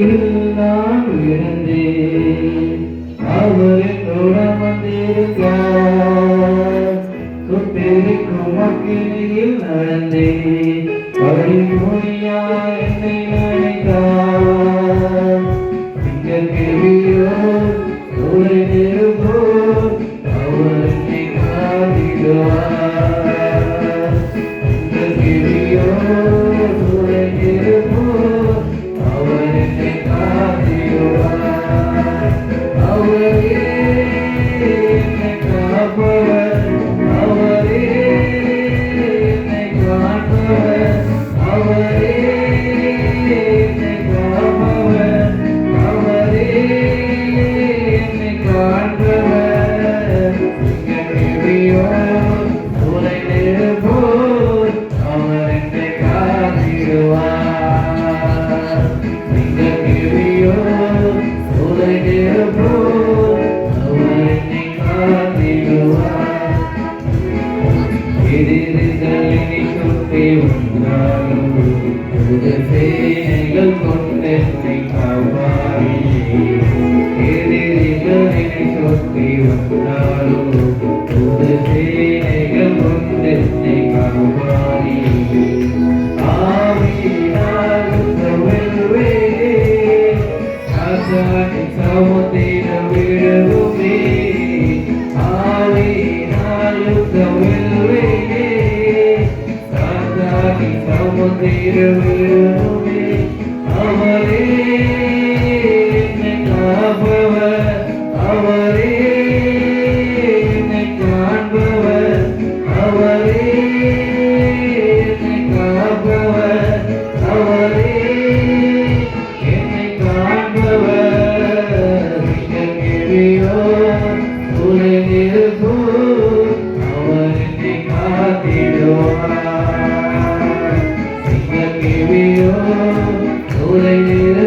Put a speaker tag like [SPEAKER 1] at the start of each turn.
[SPEAKER 1] நான் விழுந்தேன், அவர் என்னோட வந்திருக்கார். சுட்டெரிக்கும் அக்கினியில் நடந்தேன், வழிமொழியா என்னை அழைத்தார். கிருபையோ சூளை நெருப்போ அவர் என்னை காத்திடுவார். கிருபையோ சூளை நெருப்போ அவர் என்னை காத்திடுவார். அவரே என்னை காப்பவர், அவரே என்னை காப்பவர், அவரே என்னை காப்பவர், அவரே என்னை காப்பவர். கிருபையோ சூளை நெருப்போ அவர் என்னை காத்திடுவார். கிருபையோ சூளை நெருப்போ அவர் என்னை காத்திடுவார். எதிரிகள் என்னை சுற்றி வந்தாலும் சேனைகள் கொண்டென்னை காப்பாயே. எதிரிகள் என்னை சுற்றி வந்தாலும் சேனைகள் கொண்டென்னை காப்பாயே. ஆவியினால் வெல்வேன், சாத்தானை சமுத்திரம் விடுவோமே. ஆவியினால் வெல்வேன், சாத்தானை சமுத்திரம் விடுவோமே. அவரே என்னை காப்பவர், அவரே என்னை காண்பவர், அவரே என்னை காப்பவர், அவரே என்னை காண்பவர். கிருபையோ சூளை நெருப்போ அவர் என்னை காத்திடுவார். கிருபையோ சூளை நெருப்போ